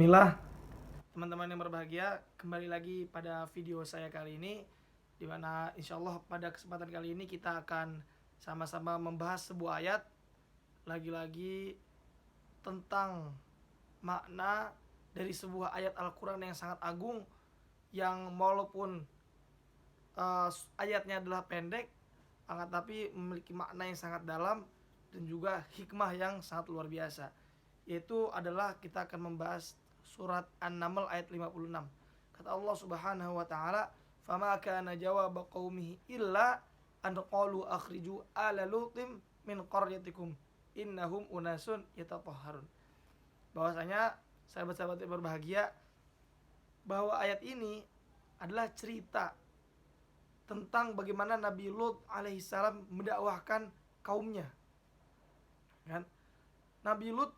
Bismillah, teman-teman yang berbahagia, kembali lagi pada video saya kali ini, di mana insya Allah pada kesempatan kali ini kita akan sama-sama membahas sebuah ayat, lagi-lagi tentang makna dari sebuah ayat Al-Quran yang sangat agung, yang walaupun ayatnya adalah pendek, akan tapi memiliki makna yang sangat dalam dan juga hikmah yang sangat luar biasa. Yaitu adalah kita akan membahas surat An-Naml ayat 56. Kata Allah Subhanahu wa taala, "Fama kana jawaba qaumihi illa an qalu akhriju ala lutim min qaryatikum innahum unasun yatatahharun." Bahwasanya sahabat-sahabat yang berbahagia, bahwa ayat ini adalah cerita tentang bagaimana Nabi Lut alaihissalam mendakwahkan kaumnya. Kan? Nabi Lut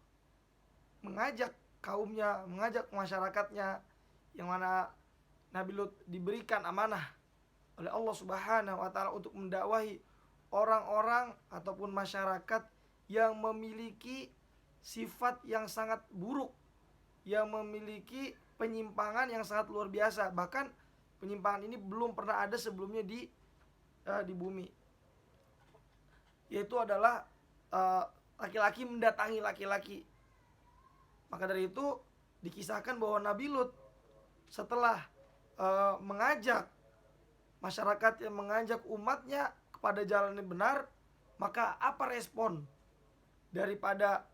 mengajak kaumnya, mengajak masyarakatnya, yang mana Nabi Lut diberikan amanah oleh Allah Subhanahu wa taala untuk mendakwahi orang-orang ataupun masyarakat yang memiliki sifat yang sangat buruk, yang memiliki penyimpangan yang sangat luar biasa. Bahkan penyimpangan ini belum pernah ada sebelumnya di bumi. Yaitu adalah laki-laki mendatangi laki-laki. Maka dari itu dikisahkan bahwa Nabi Lut setelah mengajak masyarakat, yang mengajak umatnya kepada jalan yang benar, maka apa respon daripada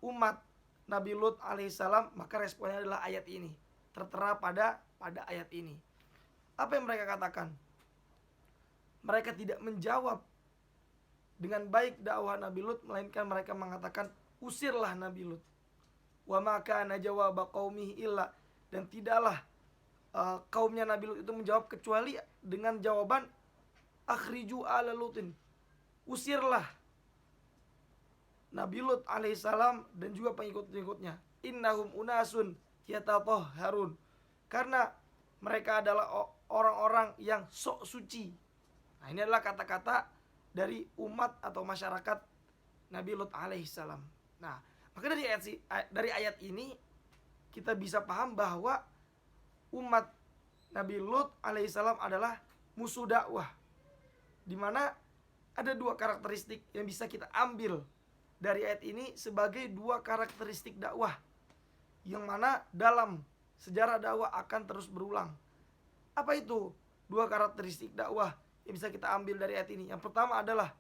umat Nabi Lut alaihissalam? Maka responnya adalah ayat ini, tertera pada ayat ini. Apa yang mereka katakan? Mereka tidak menjawab dengan baik dakwah Nabi Lut, melainkan mereka mengatakan, usirlah Nabi Lut. Wa ma kana jawaba qaumihi illa, dan tidaklah kaumnya Nabi Lut itu menjawab kecuali dengan jawaban akhriju ala Lutin, usirlah Nabi Lut alaihissalam dan juga pengikut-pengikutnya. Innahum unasun yatatahharun, karena mereka adalah orang-orang yang sok suci. Nah, ini adalah kata-kata dari umat atau masyarakat Nabi Lut alaihissalam. Nah, maka dari ayat ini kita bisa paham bahwa umat Nabi Lut alaihissalam adalah musuh dakwah, di mana ada dua karakteristik yang bisa kita ambil dari ayat ini sebagai dua karakteristik dakwah, yang mana dalam sejarah dakwah akan terus berulang. Apa itu dua karakteristik dakwah yang bisa kita ambil dari ayat ini? Yang pertama adalah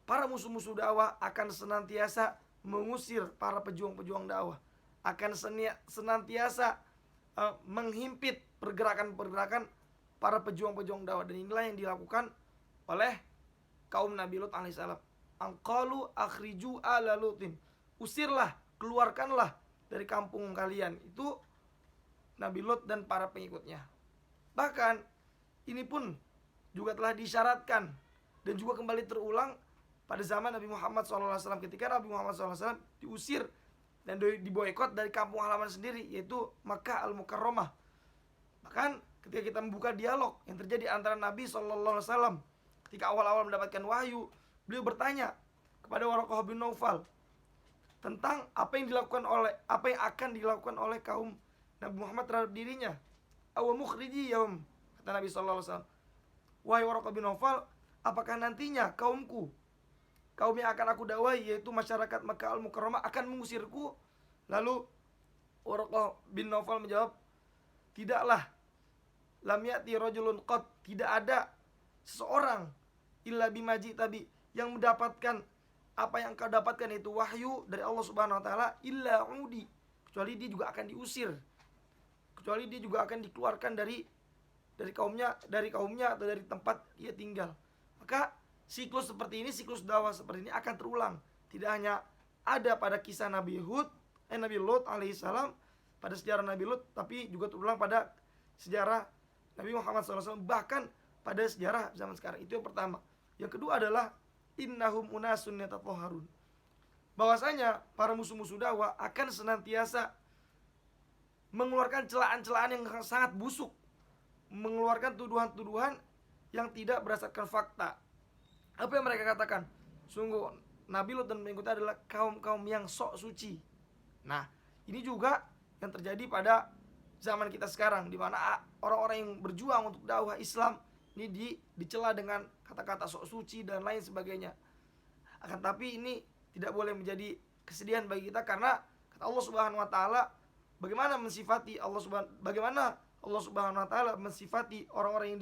para musuh-musuh dakwah akan senantiasa mengusir para pejuang-pejuang dakwah, akan senantiasa menghimpit pergerakan-pergerakan para pejuang-pejuang dakwah. Dan inilah yang dilakukan oleh kaum Nabi Lut alaihissalam. Angqalu akhriju ala Lutin, usirlah, keluarkanlah dari kampung kalian. Itu Nabi Lut dan para pengikutnya. Bahkan ini pun juga telah disyaratkan dan juga kembali terulang pada zaman Nabi Muhammad SAW, ketika Nabi Muhammad SAW diusir dan diboikot dari kampung halaman sendiri, yaitu Makkah Al-Mukarramah. Bahkan ketika kita membuka dialog yang terjadi antara Nabi SAW ketika awal-awal mendapatkan wahyu, beliau bertanya kepada Waraqah bin Naufal tentang apa yang akan dilakukan oleh kaum Nabi Muhammad terhadap dirinya. Awa mukhriji yaum, kata Nabi SAW, wahai Waraqah bin Naufal, apakah nantinya kaum yang akan aku dakwahi, yaitu masyarakat Makkah Al-Mukarramah, akan mengusirku? Lalu Waraqah bin Naufal menjawab, tidaklah, lam ya'ti rajulun qad, tidak ada seseorang illa bimaji tabi, yang mendapatkan apa yang kau dapatkan, itu wahyu dari Allah Subhanahu wa taala, illa udi, kecuali dia juga akan diusir, kecuali dia juga akan dikeluarkan dari kaumnya atau dari tempat dia tinggal. Maka siklus seperti ini, siklus dakwah seperti ini akan terulang. Tidak hanya ada pada kisah Nabi Lut alaihissalam, pada sejarah Nabi Lut, tapi juga terulang pada sejarah Nabi Muhammad SAW, bahkan pada sejarah zaman sekarang. Itu yang pertama. Yang kedua adalah innahum unasun yatatahharun, bahwasanya para musuh-musuh dakwah akan senantiasa mengeluarkan celaan-celaan yang sangat busuk, mengeluarkan tuduhan-tuduhan yang tidak berdasarkan fakta. Apa yang mereka katakan? Sungguh Nabi Lut dan pengikutnya adalah kaum-kaum yang sok suci. Nah, ini juga yang terjadi pada zaman kita sekarang, di mana orang-orang yang berjuang untuk dakwah Islam ini dicela dengan kata-kata sok suci dan lain sebagainya. Akan tapi ini tidak boleh menjadi kesedihan bagi kita, karena kata Allah Subhanahu wa taala, bagaimana Allah Subhanahu wa taala mensifati orang-orang yang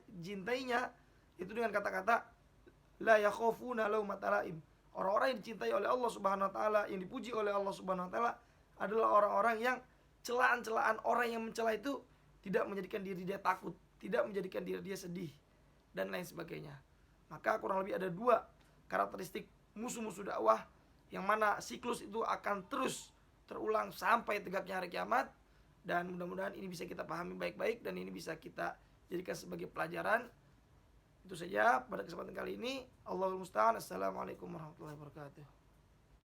dicintainya itu dengan kata-kata la yakhafuna laumata laim. Orang-orang yang dicintai oleh Allah Subhanahu wa taala, yang dipuji oleh Allah Subhanahu wa taala adalah orang-orang yang celaan-celaan orang yang mencela itu tidak menjadikan diri dia takut, tidak menjadikan diri dia sedih dan lain sebagainya. Maka kurang lebih ada 2 karakteristik musuh-musuh dakwah, yang mana siklus itu akan terus terulang sampai tegaknya hari kiamat. Dan mudah-mudahan ini bisa kita pahami baik-baik dan ini bisa kita jadikan sebagai pelajaran. Itu saja pada kesempatan kali ini. Allahul musta'an. Assalamualaikum warahmatullahi wabarakatuh.